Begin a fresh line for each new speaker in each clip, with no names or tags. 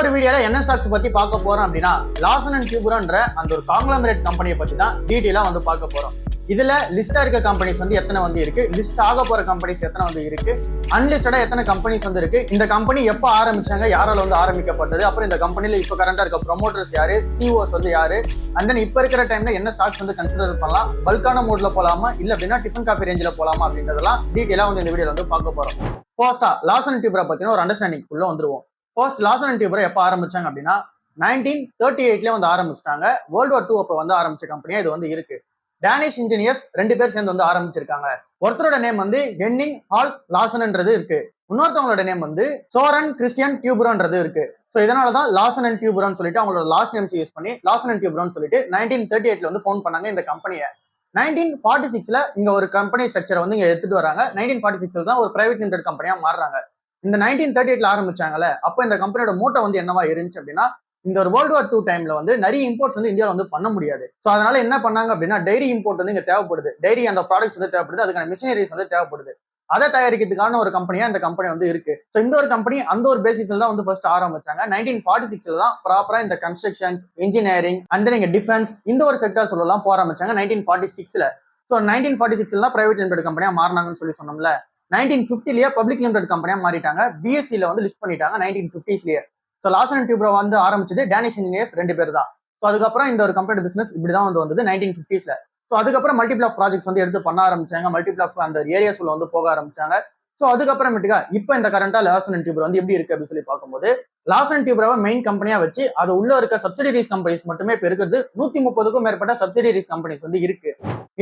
ஒரு வீடியோல என்ன ஸ்டாக்ஸ் பத்தி பார்க்க போறோம் அப்படின்னா லார்சன் அண்ட் டியூப்ரோன்ற அந்த ஒரு காங்கிளமரேட் கம்பெனியை பத்தி தான் டீடைலா வந்து பார்க்க போறோம். இதுல லிஸ்டா இருக்க கம்பெனிஸ் வந்து எத்தனை வந்து இருக்கு, லிஸ்ட் ஆக போற கம்பெனிஸ் எத்தனை வந்து இருக்கு, அன்லிஸ்டடா எத்தனை கம்பெனிஸ் வந்து இருக்கு, இந்த கம்பெனி எப்ப ஆரம்பிச்சாங்க, யாரால வந்து ஆரம்பிக்கப்பட்டது, அப்புறம் இந்த கம்பெனில இப்ப கரண்டா இருக்க ப்ரொமோட்டர்ஸ் யாரு, சிஓஸ் வந்து யாரு, அண்ட் தென் இப்ப இருக்கிற டைம்ல என்ன ஸ்டாக்ஸ் வந்து கன்சிடர் பண்ணலாம், பல்கான மோட்ல போலாமா இல்ல அப்படின்னா டிஃபன் காஃபி ரேஞ்சில போலாமா அப்படின்றதெல்லாம் டீடைலா வந்து இந்த வீடியோல வந்து பார்க்க போறோம். ஃபர்ஸ்டா லார்சன் அண்ட் டியூப்ரோ பத்தின ஒரு அண்டர்ஸ்டாண்டிங் உள்ள வந்துருவோம். ஃபர்ஸ்ட் லார்சன் அண்ட் டியூப்ரோ எப்ப ஆரம்பிச்சாங்க அப்படின்னா 1938 வந்து ஆரம்பிச்சிட்டாங்க. வேர்ல்டு வார் 2 அப்ப வந்து ஆரம்பிச்ச கம்பெனியா இது வந்து இருக்கு. டேனிஷ் இன்ஜினியர்ஸ் 2 பேர் சேர்ந்து வந்து ஆரம்பிச்சிருக்காங்க. ஒருத்தரோட நேம் வந்து ஹென்னிங் ஹால் லார்சன்ன்றது இருக்கு, இன்னொருத்தவங்களோட நேம் வந்து சோரன் கிறிஸ்டியன் டியூப்ரோன்றது இருக்கு. ஸோ இதனாலதான் லார்சன் அண்ட் டியூப்ரோன்னு சொல்லிட்டு அவங்களோட லாஸ்ட் நேம்ஸ் யூஸ் பண்ணி லார்சன் அண்ட் டியூப்ரோன்னு சொல்லிட்டு 1938 வந்து ஃபவுண்ட் பண்ணாங்க இந்த கம்பெனியை. 1946 இங்க ஒரு கம்பெனி ஸ்ட்ரக்சரை வந்து இங்க எடுத்துட்டு வராங்க. 1946 தான் ஒரு பிரைவேட் லிமிடெட் கம்பெனியா மாறுறாங்க. இந்த 1938 ஆரம்பிச்சாங்கல்ல, அப்போ இந்த கம்பெனியோட மோட்டோ வந்து என்னவா இருந்துச்சு அப்படின்னா, இந்த ஒரு வேர்ல்டு வார் 2 டைம்ல வந்து நிறைய இம்போர்ட்ஸ் வந்து இந்தியாவில் வந்து பண்ண முடியாது. ஸோ அதனால என்ன பண்ணாங்க அப்படின்னா, டைரி இம்போர்ட் வந்து இங்க தேவைப்படுது, டைரி அந்த ப்ராடக்ட்ஸ் வந்து தேவைப்படுது, அதுக்கான மிஷினரிஸ் வந்து தேவைப்படுது. அதை தயாரிக்கிறதுக்கான ஒரு கம்பெனியா இந்த கம்பெனி வந்து இருக்கு. ஸோ இந்த ஒரு கம்பெனி அந்த ஒரு பேசிஸ்ல தான் வந்து ஃபர்ஸ்ட் ஆரம்பிச்சாங்க. 1946 தான் ப்ராப்பரா இந்த கன்ஸ்ட்ரக்ஷன்ஸ், இன்ஜினியரிங் அண்ட் தென் இங்க டிஃபென்ஸ் இந்த ஒரு செக்டர் சொல்லலாம் போக ஆரம்பிச்சாங்க 1946ல. ஸோ 1946 தான் பிரைவேட் லிமிடெட் கம்பெனியா மாறினாங்கன்னு சொல்லி சொன்னோம்ல. 1950லயே பப்ளிக் லிமிடெட் கம்பெனியா மாறிட்டாங்க. பிஎஸ்சில வந்து லிஸ்ட் பண்ணிட்டாங்க 1950ஸ்லயே. ஸோ லார்சன் அண்ட் டியூப்ரோ வந்து ஆரம்பிச்சது டேனிஷ் இன்ஜினியர்ஸ் 2 பேர் தான். ஸோ அதுக்கப்புறம் இந்த ஒரு கம்பெனி பிசினஸ் இப்படிதான் வந்து வந்தது 1950ஸ்ல. ஸோ அதுக்கப்புறம் மல்டிபிள் ஆஃப் ப்ராஜெக்ட்ஸ் வந்து எடுத்து பண்ண ஆரம்பிச்சாங்க. மல்டிபிள் ஆஃப் அந்த ஏரியாஸ் உள்ள வந்து போக ஆரம்பிச்சாங்க. ஸோ அதுக்கப்புறமேட்டுக்கா இப்போ இந்த கரண்டா லார்சன் அண்ட் டியூப்ரோ வந்து எப்படி இருக்கு அப்படின்னு சொல்லி பார்க்கும்போது, லார்சன் அண்ட் டியூப்ரோவை மெயின் கம்பெனியா வச்சு அது உள்ள இருக்க சப்சிடரிஸ் கம்பெனிஸ் மட்டுமே இப்போ இருக்கிறது 130க்கும் மேற்பட்ட சப்சிடரிஸ் கம்பெனிஸ் வந்து இருக்கு.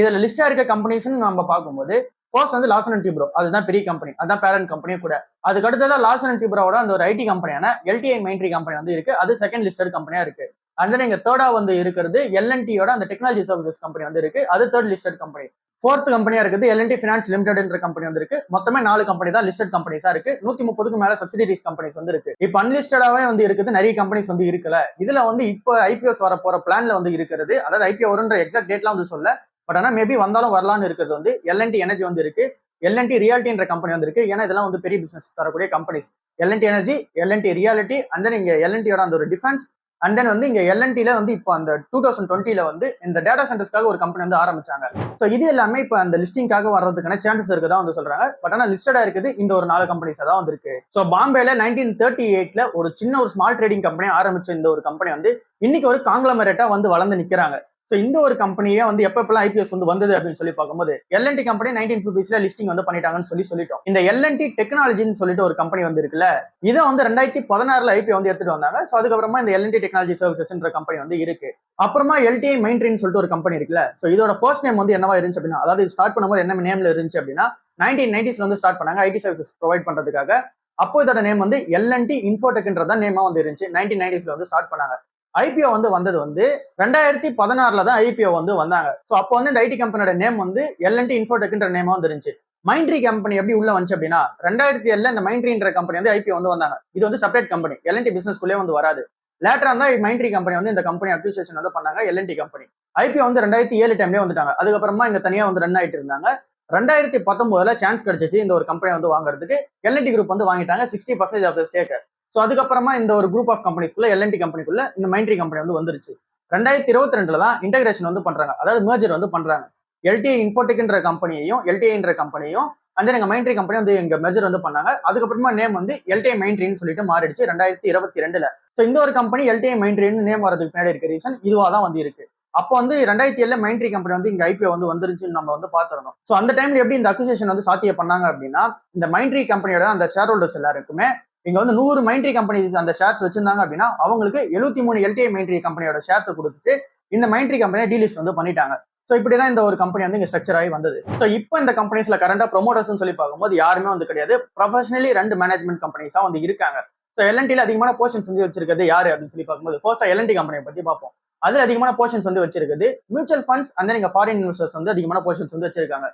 இதுல லிஸ்டா இருக்க கம்பெனிஸ் நம்ம பார்க்கும்போது ஃபர்ஸ்ட் வந்து லார்சன் அண்ட் டியூப்ரோ, அதுதான் பெரிய கம்பெனி, அதுதான் பேரண்ட் கம்பெனியும் கூட. அதுக்கு அடுத்ததான் லார்சன் அண்ட் டியூப்ரோவோட அந்த ஒரு ஐடி கம்பெனியான எல்டிஐ மைண்ட்ரி கம்பெனி வந்து இருக்கு, அது செகண்ட் லிஸ்டட் கம்பெனியா இருக்கு. அண்ட் தென் இங்க தேர்டா வந்து இருக்கிறது எல்என்டியோட அந்த டெக்னாலஜி சர்வீசஸ் கம்பெனி வந்து இருக்கு, அது தேர்ட் லிஸ்டட் கம்பெனி. ஃபோர்த் கம்பெனியா இருக்குது எல்என்டி ஃபினான்ஸ் லிமிடெட்ன்ற கம்பெனி வந்து இருக்கு. மொத்தமே 4 கம்பெனி தான் லிஸ்டட் கம்பெனிஸா இருக்கு. 130க்கும் மேல சப்சிடரிஸ் கம்பெனிஸ் வந்து இருக்கு. இப்போ அன்லிஸ்டடாவே வந்து இருக்குது, நிறைய கம்பெனிஸ் வந்து இருக்குல்ல. இதுல வந்து இப்போ ஐபிஓஸ் வர போற பிளான்ல வந்து இருக்கிறது, அதாவது ஐபிஓ வரும்ன்ற எக்ஸாக்ட் டேட்லாம் வந்து சொல்ல, பட் ஆனா மேபி வந்தாலும் வரலான்னு இருக்கிறது வந்து எல்என்டி எனர்ஜி வந்து இருக்கு, எல்என்டி ரியாலிட்டின்ற கம்பெனி வந்து இருக்கு. ஏன்னா இதெல்லாம் வந்து பெரிய பிசினஸ் தரக்கூடிய companies. L and T energy, L and T realty, and then இங்க எல்என்டியோட அந்த ஒரு டிஃபென்ஸ், அண்ட் தென் வந்து இங்க எல்என்டில வந்து இப்போ அந்த 2020ல வந்து இந்த டேட்டா சென்டர்ஸ்க்காக ஒரு கம்பெனி வந்து ஆரம்பிச்சாங்க. ஸோ இது எல்லாமே இப்போ அந்த லிஸ்டிங்காக வர்றதுக்கான சான்சஸ் இருக்குதான் வந்து சொல்றாங்க. பட் ஆனா லிஸ்டடா இருக்குது இந்த ஒரு 4 கம்பெனிஸ் தான் வந்து இருக்கு. ஸோ பாம்பேல 1938ல ஒரு சின்ன ஒரு ஸ்மால் ட்ரேடிங் கம்பெனி ஆரம்பிச்ச இந்த ஒரு கம்பெனி வந்து இன்னைக்கு ஒரு காங்கிளமரேட்டா வந்து வளர்ந்து நிக்கிறாங்க. ஸோ இந்த ஒரு கம்பெனியே வந்து எப்பப்பெல்லாம் ஐபிஎஸ் வந்து வந்தது அப்படின்னு சொல்லி பார்க்கும்போது, எல்என்டி கம்பெனி 1950ஸ்ல லிஸ்டிங் வந்து பண்ணிட்டாங்கன்னு சொல்லிட்டோம். இந்த எல்என்டி டெக்னாலஜின்னு சொல்லிட்டு ஒரு கம்பெனி வந்து இருக்குல்ல, இதை வந்து 2016ல ஐபிஓ வந்து எடுத்துட்டு வந்தாங்க. ஸோ அதுக்கப்புறமா இந்த எல்என்டி டெக்னாலஜி சர்வீசஸ்ன்ற கம்பெனி வந்து இருக்கு. அப்புறமா எல்டிஐ மைண்ட்ரின்னு சொல்லிட்டு ஒரு கம்பெனி இருக்குல்ல. ஸோ இதோட ஃபர்ஸ்ட் நேம் வந்து என்னவா இருந்துச்சு அப்படின்னா, அதாவது ஸ்டார்ட் பண்ணும்போது என்ன நேம்ல இருந்துச்சு அப்படின்னா 1990ஸ்ல வந்து ஸ்டார்ட் பண்ணாங்க ஐடி சர்வீசஸ் ப்ரொவைட் பண்றதுக்காக. அப்போ இதோட நேம் வந்து எல்என்டி இன்ஃபோடெக்ன்றதான் நேமா வந்து இருந்துச்சு. 1990ஸ்ல வந்து ஸ்டார்ட் பண்ணாங்க. ஐபிஓ வந்து வந்தது வந்து 2016ல தான் ஐபிஓ வந்து வந்தாங்க. ஸோ அப்போ வந்து இந்த ஐடி கம்பெனியோட நேம் வந்து எல்என்டி இன்ஃபோடெக்ன்ற நேமா வந்து இருந்துச்சு. மைண்ட்ரி கம்பெனி எப்படி உள்ள வந்துச்சு அப்படின்னா 2007ல இந்த மைண்ட்ரின்ற கம்பெனி வந்து ஐபிஓ வந்து வந்தாங்க. இது வந்து செப்பரேட் கம்பெனி, எல்என்டி பிசினஸ்குள்ளே வந்து வராது. லேட்டரா தான் மைண்ட்ரி கம்பெனி வந்து இந்த கம்பெனி அக்விசிஷன் வந்து பண்ணாங்க எல்என்டி கம்பெனி. ஐபிஓ வந்து 2007 டைம்லேயே வந்துட்டாங்க. அதுக்கப்புறமா இங்க தனியா வந்து ரன் ஆயிட்டு இருந்தாங்க. 2019ல சான்ஸ் கிடைச்சிச்சு இந்த ஒரு கம்பெனி வந்து வாங்குறதுக்கு. எல்என்டி குரூப் வந்து வாங்கிட்டாங்க 60% ஆஃப் த ஸ்டேக். ஸோ அதுக்கப்புறமா இந்த ஒரு குரூப் ஆஃப் கம்பெனிஸ்குள்ள எல்என்டி கம்பெனிக்குள்ள இந்த மைண்ட்ரி கம்பெனி வந்து வந்துருச்சு. 2022ல தான் இன்டகிரேஷன் வந்து பண்றாங்க, அதாவது மெர்ஜர் வந்து பண்றாங்க. எல்டிஐ இன்ஃபோடெக்ன்ற கம்பெனியையும் எல்டிஐன்ற கம்பெனியும் அந்த எங்க மைண்ட்ரி கம்பெனி வந்து இங்க மெர்ஜர் வந்து பண்ணாங்க. அதுக்கப்புறமா நேம் வந்து எல்டிஐ மைண்ட்ரின்னு சொல்லிட்டு மாறிடுச்சு 2022ல. ஸோ இந்த ஒரு கம்பெனி எல்டிஐ மைண்ட்ரின்னு நேம் வரதுக்கு பின்னாடி இருக்க ரீசன் இதுவா தான் வந்து இருக்கு. அப்போ வந்து 2007ல மைண்ட்ரி கம்பெனி வந்து இங்க ஐபிஓ வந்து வந்துருச்சுன்னு நம்ம வந்து பாத்துறோம். ஸோ அந்த டைம்ல எப்படி இந்த அக்விசிஷன் வந்து சாத்தியம் பண்ணாங்க அப்படின்னா, இந்த மைண்ட்ரி கம்பெனியோட அந்த ஷேர் ஹோல்டர்ஸ் எல்லாருக்குமே இங்க வந்து 100 மைண்ட்ரி கம்பெனிஸ் அந்த ஷேர்ஸ் வச்சிருந்தாங்க அப்படின்னா அவங்களுக்கு 73 எல்டிஐ மைண்ட்ரி கம்பெனியோட ஷேர்ஸ் கொடுத்துட்டு இந்த மைண்ட்ரி கம்பெனியை டீலிஸ்ட் வந்து பண்ணிட்டாங்க. ஸோ இப்படிதான் இந்த ஒரு கம்பெனி வந்து இங்க ஸ்ட்ரக்சர் ஆகி வந்தது. ஸோ இப்போ இந்த கம்பெனிஸ்ல கரண்டா ப்ரொமோட்டர்ஸ் சொல்லி பார்க்கும்போது யாருமே வந்து கிடையாது. ப்ரொஃபஷனலி 2 மேனேஜ்மெண்ட் கம்பெனிஸா வந்து இருக்காங்க. ஸோ எல்என்டில அதிகமான போர்ஷன்ஸ் வந்து வச்சிருக்கிறது யாரு அப்படின்னு சொல்லி பார்க்கும்போது, ஃபர்ஸ்டா எல்என்டி கம்பெனியை பத்தி பார்ப்போம். அதுல அதிகமான போர்ஷன்ஸ் வந்து வச்சிருக்குது மியூச்சுவல் ஃபண்ட்ஸ், அந்த நீங்க ஃபாரின் இன்வெஸ்டர்ஸ் வந்து அதிகமான போர்ஷன்ஸ் வந்து வச்சிருக்காங்க.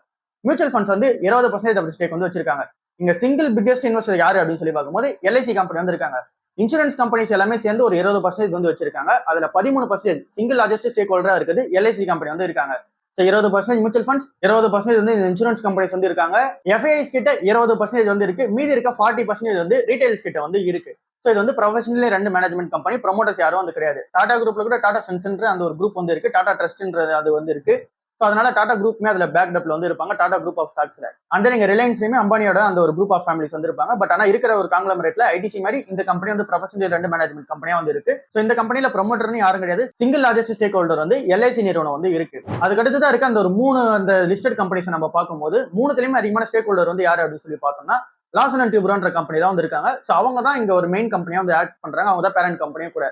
மியூச்சுவல் ஃபண்ட்ஸ் வந்து 20% ஆஃப் ஸ்டேக் வந்து வச்சிருக்காங்க. இங்க சிங்கிள் பிக்கெஸ்ட் இன்வெஸ்டர் யாரு அப்படின்னு சொல்லி பார்க்கும்போது எல்ஐசி கம்பெனி வந்து இருக்காங்க. இன்சூரன்ஸ் கம்பெனிஸ் எல்லாமே சேர்ந்து ஒரு 20% வந்து வச்சிருக்காங்க. அதுல 13% சிங்கிள் லார்ஜஸ்ட் ஸ்டேக் ஹோல்டரா இருக்குது எல்ஐசி கம்பெனி வந்து இருக்காங்க. ஸோ 20% மியூச்சுவல் ஃபண்ட்ஸ், 20% வந்து இன்சூரன்ஸ் கம்பெனிஸ் வந்து இருக்காங்க. எஃப்ஐஐஸ் கிட்ட 20% வந்து இருக்கு, மீதி இருக்க 40% வந்து ரீட்டைல்ஸ் கிட்ட வந்து இருக்கு. ஸோ இது வந்து ப்ரொஃபஷனலி ரெண்டு மேனேஜ்மெண்ட் கம்பெனி, ப்ரொமோட்டர்ஸ் யாரும் வந்து கிடையாது. டாடா குரூப்ல கூட டாடா சன்ஸ்ன்ற அந்த ஒரு குரூப் வந்து இருக்கு, டாடா ட்ரஸ்ட்ன்றது அது வந்து இருக்கு. ஸோ அதனால டாடா குரூப்மே அதுல பேக்டப்ல வந்து இருப்பாங்க, டாடா குரூப் ஆஃப் ஸ்டாக்ஸ்ல. அந்த நீங்க ரிலையன்ஸ்லயுமே அம்பானியோட அந்த ஒரு குரூப் ஆஃப் ஃபேமிலிஸ் வந்து இருப்பாங்க. பட் ஆனா இருக்கிற ஒரு காங்கிளமரேட்ல ஐடிசி மாதிரி இந்த கம்பெனி வந்து ப்ரொஃபஷனல் ரெண்டு மேனேஜ்மெண்ட் கம்பெனியா வந்து இருக்கு. ஸோ இந்த கம்பெனில ப்ரொமோட்டர்னு யாரும் கிடையாது. சிங்கிள் லார்ஜஸ்ட் ஸ்டேக் ஹோல்டர் வந்து எல்ஐசி நிறுவனம் வந்து இருக்கு. அதுக்கடுத்து தான் இருக்க அந்த ஒரு 3 அந்த லிஸ்டட் கம்பெனிஸ் நம்ம பார்க்கும்போது 3த்துலயுமே அதிகமான ஸ்டேக் ஹோல்டர் வந்து யாரு அப்படின்னு சொல்லி பார்த்தோம்னா லார்சன் அண்ட் டியூப்ரோன்ற கம்பெனி தான் வந்து இருக்காங்க. ஸோ அவங்க தான் இங்க ஒரு மெயின் கம்பெனியா வந்து ஆக்ட் பண்றாங்க, அவங்க தான் பேரண்ட் கம்பெனியும் கூட.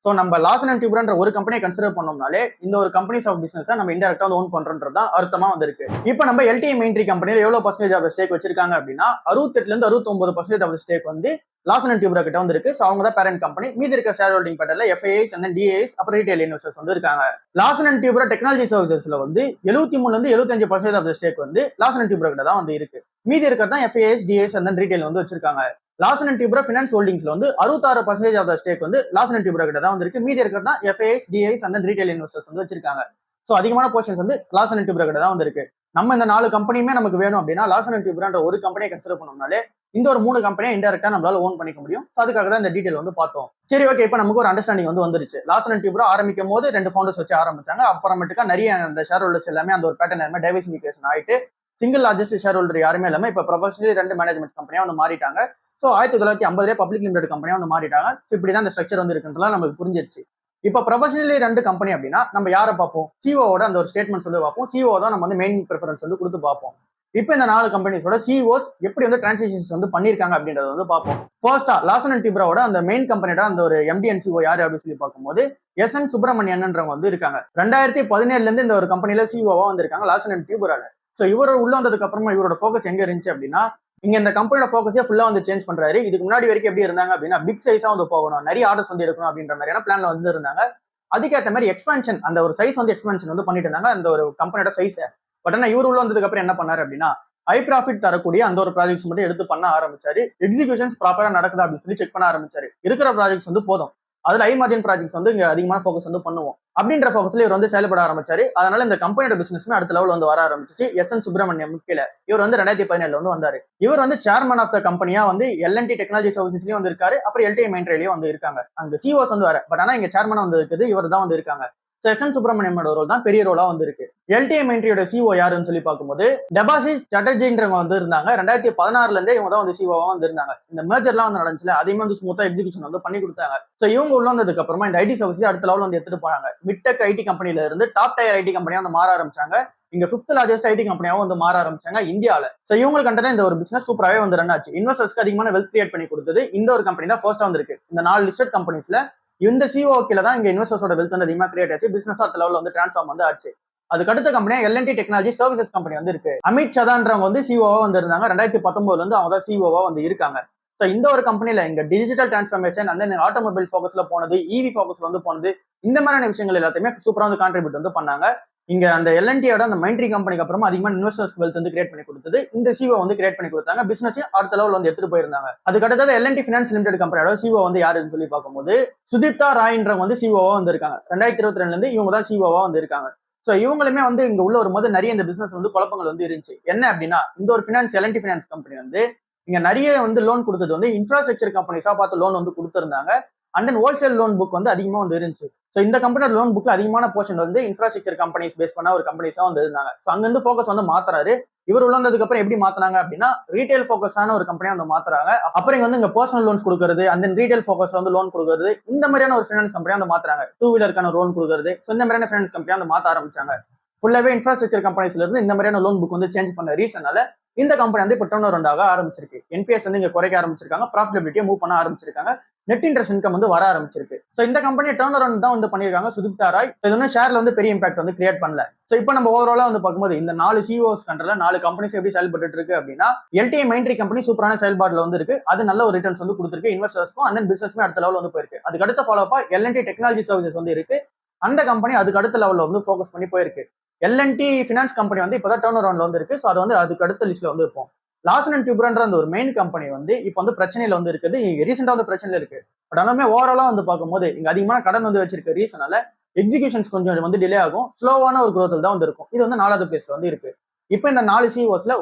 ஸோ நம்ம லார்சன் அண்ட் டியூப்ரோன்ற ஒரு கம்பெனியை கன்சிடர் பண்ணோம்னாலே இந்த ஒரு கம்பெனிஸ் ஆஃப் பிசினஸ் நம்ம இன்டெரக்டா வந்து ஓன் பண்றோன்றது தான் அர்த்தமா வந்திருக்கு. இப்போ நம்ம எல்டிஐ மெயின்ட்ரி கம்பெனியில் எவ்வளவு பர்சன்டேஜ் ஆஃப் ஸ்டேக் வச்சிருக்காங்க அப்படின்னா 68ல இருந்து 69% ஆஃப் ஸ்டேக் வந்து லார்சன் அண்ட் டியூப்ரோ கிட்ட வந்து இருக்கு. ஸோ அவங்க தான் பேரண்ட் கம்பெனி. மீதி இருக்க ஷேர் ஹோல்டிங் பேட்டர்ல எஃப்ஐஐஸ் அண்ட் டிஏஎஸ் அப்புறம் ரீட்டைல் இன்வெஸ்டர்ஸ் வந்து இருக்காங்க. லார்சன் அண்ட் டியூப்ரோ டெக்னாலஜி சர்வீசஸ்ல வந்து 73ல இருந்து 75% ஆஃப் ஸ்டேக் வந்து லார்சன் அண்ட் டியூப்ரோ கிட்ட தான் வந்து இருக்கு. மீதி இருக்கிறது தான் எஃப்ஐஐஸ் டிஏஎஸ் அண்ட் ரீட்டைல் வந்து வச்சிருக்காங்க. லார்சன் அண்ட் டியூப்ரோ ஃபினான்ஸ் ஹோல்டிங்ஸ்ல வந்து 66% ஆஃப் ஸ்டேக் வந்து லார்சன் அண்ட் டியூப்ரோ கிட்ட தான் வந்து இருக்கு. மீதி இருக்கிறது தான் FIIs DAS and retail investors வந்து வச்சிருக்காங்க. ஸோ அதிகமான போர்ஷன்ஸ் வந்து லார்சன் அண்ட் டியூப்ரோ கிட்ட தான் வந்து இருக்கு. நம்ம இந்த 4 கம்பெனியுமே நமக்கு வேணும் அப்படின்னா லார்சன் அண்ட் டியூப்ரோன்ற ஒரு கம்பெனியை கன்சிடர் பண்ணோம்னாலே இந்த ஒரு 3 கம்பெனியை இன்டெரக்டா நம்மளால ஓன் பண்ணிக்க முடியும். ஸோ அதுக்காக தான் இந்த டீடைல் வந்து பார்த்தோம். சரி, ஓகே, இப்போ நமக்கு ஒரு அண்டர்ஸ்டாண்டிங் வந்து வந்துருச்சு. லார்சன் அண்ட் டியூப்ரோ ஆரம்பிக்கும் போது 2 ஃபவுண்டர்ஸ் வச்சு ஆரம்பிச்சாங்க. அப்புறமேட்டுக்கா நிறைய அந்த ஷேர் ஹோல்டர்ஸ் எல்லாமே அந்த ஒரு பேட்டர்ன் எல்லாமே டைவர்சிஃபிகேஷன் ஆயிட்டு சிங்கிள் லார்ஜஸ்ட் ஷேர் ஹோல்டர் யாருமே இல்லாம இப்போ ப்ரொஃபஷனலி ரெண்டு மேனேஜ்மெண்ட் கம்பெனியா வந்து மாறிட்டாங்க. ஸோ 1950 பப்ளிக் லிமிடெட் கம்பெனியா வந்து மாறிட்டாங்க. ஸோ இப்படிதான் இந்த ஸ்ட்ரக்சர் வந்து இருக்குன்றதுலாம் நமக்கு புரிஞ்சிருச்சு. இப்போ ப்ரொஃபஷனலி ரெண்டு கம்பெனி அப்படின்னா நம்ம யாரை பார்ப்போம்? சிஓட அந்த ஒரு ஸ்டேட்மெண்ட்ஸ் வந்து பார்ப்போம். சிஓ தான் நம்ம வந்து மெயின் ப்ரிஃபரன்ஸ் வந்து கொடுத்து பார்ப்போம். இப்போ இந்த 4 கம்பெனிஸோட சிஓஸ் எப்படி வந்து டிரான்சாக்ஷன்ஸ் வந்து பண்ணிருக்காங்க அப்படின்றத வந்து பார்ப்போம். ஃபர்ஸ்டா லார்சன் அண்ட் டியூப்ரோட அந்த மெயின் கம்பெனியோட அந்த ஒரு எம்டி அண்ட் சிஓ யாரு அப்படின்னு சொல்லி பார்க்கும்போது எஸ்என் சுப்பிரமணியன்ன்றவங்க வந்து இருக்காங்க. 2017ல இருந்து இந்த ஒரு கம்பெனில சிஓவா வந்திருக்காங்க லார்சன் அண்ட் டியூப்ரோல. ஸோ இவர் உள்ள வந்ததுக்கு அப்புறமா இவரோட ஃபோக்கஸ் எங்க இருந்துச்சு அப்படின்னா இங்க இந்த கம்பெனியோட ஃபோக்கஸே ஃபுல்லா வந்து சேஞ்ச் பண்றாரு. இதுக்கு முன்னாடி வரைக்கும் எப்படி இருந்தாங்க அப்படின்னா பிக் சைஸா வந்து போகணும், நிறைய ஆர்டர்ஸ் வந்து எடுக்கணும் அப்படின்ற மாதிரியான பிளான்ல வந்து இருந்தாங்க. அதுக்கேற்ற மாதிரி எக்ஸ்பான்ஷன் அந்த ஒரு சைஸ் வந்து எக்ஸ்பான்ஷன் வந்து பண்ணிட்டு இருந்தாங்க அந்த ஒரு கம்பெனியோட சைஸை. பட் ஆனா இவர் உள்ள வந்ததுக்கு அப்புறம் என்ன பண்ணாரு அப்படின்னா ஹை ப்ராஃபிட் தரக்கூடிய அந்த ஒரு ப்ராஜெக்ட்ஸ் மட்டும் எடுத்து பண்ண ஆரம்பிச்சாரு. எக்ஸிகியூஷன்ஸ் ப்ராப்பரா நடக்குதா அப்படின்னு சொல்லி செக் பண்ண ஆரம்பிச்சாரு. இருக்கிற ப்ராஜெக்ட்ஸ் வந்து போதும், அதுல ஹை மார்ஜின் ப்ராஜெக்ட்ஸ் வந்து இங்க அதிகமான ஃபோக்கஸ் வந்து பண்ணுவோம் அப்படின்ற ஃபோக்கஸ்ல இவர் வந்து செயல்பட ஆரம்பிச்சாரு. அதனால இந்த கம்பெனியோட பிசினஸ்மே அடுத்த லெவல் வந்து வர ஆரம்பிச்சிச்சு. எஸ்என் சுப்பிரமணியம் முக்கிய இவர் வந்து 2017 வந்து வந்தாரு. இவர் வந்து சேர்மன் ஆஃப் த கம்பெனியா வந்து எல்என்டி டெக்னாலஜி சர்வீசஸ்லயும் வந்து இருக்காரு, அப்புறம் எல்டிஐ மெயின்ட்ரிலயும் வந்து இருக்காங்க. அங்க சிஓஸ் வந்து வர, பட் ஆனா இங்க சேர்மனா வந்து இருக்குது இவர் தான் வந்து இருக்காங்க. எஸ்என் சுப்பிரமணியமோட ரோல் தான் பெரிய ரோலா வந்து இருக்கு. எல்டிஐ மெயின்ட்ரியோட சிஓ யாருன்னு சொல்லி பார்க்கும்போது டெபாசிட் சட்டர்ஜின்றவங்க வந்து இருந்தாங்க. 2016ல இருந்தே இவங்க தான் வந்து சிஓவா வந்து இருந்தாங்க. இந்த மேஜர்லாம் வந்து நடந்துச்சுல அதையுமே வந்து ஸ்மூத்தா எக்ஸிகியூஷன் வந்து பண்ணி கொடுத்தாங்க. ஸோ இவங்க உள்ள வந்ததுக்கு அப்புறமா இந்த ஐடி சர்வீஸ் அடுத்த லெவல் வந்து எடுத்துட்டு போனாங்க. மிட்டெக் ஐடி கம்பெனில இருந்து டாப் டயர் ஐடி கம்பெனியா வந்து மாற ஆரம்பிச்சாங்க. இங்க 5th லார்ஜஸ்ட் ஐடி கம்பெனியாவும் வந்து மாற ஆரம்பிச்சாங்க இந்தியாவில. ஸோ இவங்களுக்கு கண்டன இந்த ஒரு பிசினஸ் சூப்பராகவே வந்து ரன் ஆச்சு. இன்வெஸ்டர்ஸ்க்கு அதிகமான வெல்த் கிரியேட் பண்ணி கொடுத்தது இந்த ஒரு கம்பெனி தான் ஃபர்ஸ்டா வந்து இருக்கு. இந்த 4 லிஸ்டட் கம்பெனிஸ்ல இந்த சிஓ கீழ தான் இங்க இன்வெஸ்டர்ஸோட வெல்த் வந்து அதிகமா கிரியேட் ஆச்சு. பிசினஸ் அடுத்த லெவல்ல வந்து டிரான்ஸ்ஃபார்ம் வந்து ஆச்சு. அதுக்கு அடுத்த கம்பெனியா எல்என்டி டெக்னாலஜி சர்வீசஸ் கம்பெனி வந்து இருக்கு. அமித் சதான்றவங்க வந்து சிஓவா வந்து இருந்தாங்க. 2019ல இருந்து அவங்க தான் சிஓவா வந்து இருக்காங்க. ஸோ இந்த ஒரு கம்பெனில இங்க டிஜிட்டல் டிரான்ஸ்ஃபர்மேஷன் அந்த ஆட்டோமொபைல் ஃபோக்கஸ்ல போனது, இவி ஃபோக்கஸ்ல வந்து போனது, இந்த மாதிரியான விஷயங்கள் எல்லாத்தையுமே சூப்பரா வந்து கான்ட்ரிபியூட் வந்து பண்ணாங்க. இங்க அந்த எல்என்டியோட அந்த மைண்ட்ரி கம்பெனிக்கு அப்புறமா அதிகமா இன்வெஸ்டர்ஸ் வெல்த் வந்து கிரியேட் பண்ணி கொடுத்தது இந்த சிஓ வந்து கிரியேட் பண்ணி கொடுத்தாங்க. பிசினஸ் அடுத்த லெவல் வந்து எடுத்துட்டு போயிருந்தாங்க. அதுக்கு அடுத்தது எல்என்டி ஃபினான்ஸ் லிமிடெட் கம்பெனியோட சிஓ வந்து யாருன்னு சொல்லி பார்க்கும்போது சுதீப்தா ராய்ன்றவங்க வந்து சிஓவா வந்து இருக்காங்க. 2022ல இருந்து இவங்க தான் சிஓவா வந்து இருக்காங்க. ஸோ இவங்களுமே வந்து இங்க உள்ள வரும்போது நிறைய இந்த பிசினஸ் வந்து குழப்பங்கள் வந்து இருந்துச்சு. என்ன அப்படின்னா இந்த ஒரு ஃபினான்ஸ் எல்என்டி ஃபினான்ஸ் கம்பெனி வந்து இங்க நிறைய வந்து லோன் கொடுத்தது வந்து இன்ஃப்ராஸ்ட்ரக்சர் கம்பெனிஸா பார்த்து லோன் வந்து கொடுத்துருந்தாங்க. And then wholesale loan book வந்து அதிகமா வந்து இருந்துச்சு. ஸோ இந்த கம்பெனியோட லோன் புக்ல அதிகமான போர்ஷன் வந்து இன்ஃப்ராஸ்ட்ரக்சர் கம்பெனிஸ் பேஸ் பண்ண ஒரு கம்பெனிஸா வந்து இருந்தாங்க. ஸோ அங்கிருந்து ஃபோக்கஸ் வந்து மாத்துறாரு. இவர் உள்ள வந்ததுக்கு அப்புறம் எப்படி மாத்தினாங்க அப்படின்னா ரீட்டைல் ஃபோக்கஸான ஒரு கம்பெனியா வந்து மாத்துறாங்க. அப்புறம் இங்க வந்து இங்க பர்சனல் லோன்ஸ் கொடுக்குறது, அந்த ரீட்டைல் ஃபோக்கஸ்ல வந்து லோன் கொடுக்குறது, இந்த மாதிரியான ஒரு ஃபைனான்ஸ் கம்பெனியா வந்து மாத்துறாங்க. 2 வீலருக்கான லோன் கொடுக்குறது, ஸோ இந்த மாதிரியான ஃபைனான்ஸ் கம்பெனியா வந்து மாத்த ஆரம்பிச்சாங்க. ஃபுல்லாவே இன்ஃப்ராஸ்ட்ரக்சர் கம்பெனிஸ்ல இருந்து இந்த மாதிரியான லோன் புக் வந்து சேஞ்ச் பண்ண ரீசனால இந்த கம்பெனி வந்து இப்போ டர்ன் அரவுண்ட் ஆக ஆரம்பிச்சிருக்கு. என்பிஎஸ் வந்து இங்க குறைக்க ஆரம்பிச்சிருக்காங்க, ப்ராஃபிட்டபிலிட்டியை மூவ் பண்ண ஆரம்பிச்சிருக்காங்க, நெட் இன்ட்ரெஸ்ட் இன்கம் வந்து வர ஆரம்பிச்சிருக்கு. ஸோ இந்த கம்பெனியை டர்ன் அரவுண்ட் தான் வந்து பண்ணியிருக்காங்க சுதீப்தா ராய். இது வந்து ஷேர்ல வந்து பெரிய இம்பாக்ட் வந்து கிரியேட் பண்ணல. ஸோ இப்போ நம்ம ஓவராலா வந்து பார்க்கும்போது இந்த 4 சிஓஸ் கண்ட்ரோல 4 கம்பெனிஸ் எப்படி செயல்பட்டு இருக்கு அப்படின்னா எல்டிஐ மைண்ட்ரி கம்பெனி சூப்பரான செயல்பாடுல வந்து இருக்கு. அது நல்ல ஒரு ரிட்டர்ன்ஸ் வந்து கொடுத்துருக்கு இன்வெஸ்டர்ஸ்க்கும், அந்த பிசினஸ்மே அடுத்த லெவல் வந்து போயிருக்கு. அதுக்கு அடுத்த ஃபாலோப்பா எல்என்டி டெக்னாலஜி சர்வீசஸ் வந்து இருக்கு. அந்த கம்பெனி அதுக்கு அடுத்த லெவல்ல வந்து ஃபோக்கஸ் பண்ணி போயிருக்கு. எல்என்டி ஃபினான்ஸ் கம்பெனி வந்து இப்போதான் டர்ன் அரவுண்ட்ல வந்து இருக்கு. ஸோ அது வந்து அதுக்கு அடுத்த லிஸ்ட்ல வந்து இருப்போம். லார்சன் அண்ட் டியூப்ரோன்ற அந்த ஒரு மெயின் கம்பெனி வந்து இப்போ வந்து பிரச்சனையில வந்து இருக்குது. ரீசெண்டா வந்து பிரச்சனையில இருக்கு. பட் ஆனாலுமே ஓவராலா வந்து பார்க்கும்போது இங்க அதிகமான கடன் வந்து வச்சிருக்க ரீசனால எக்ஸிகியூஷன்ஸ் கொஞ்சம் வந்து டிலே ஆகும். ஸ்லோவான ஒரு குரோத்தில் தான் வந்து இருக்கும். இது வந்து 4வது பிளேஸ்ல வந்து இருக்கு. இப்போ இந்த 4 சிஓஸ்ல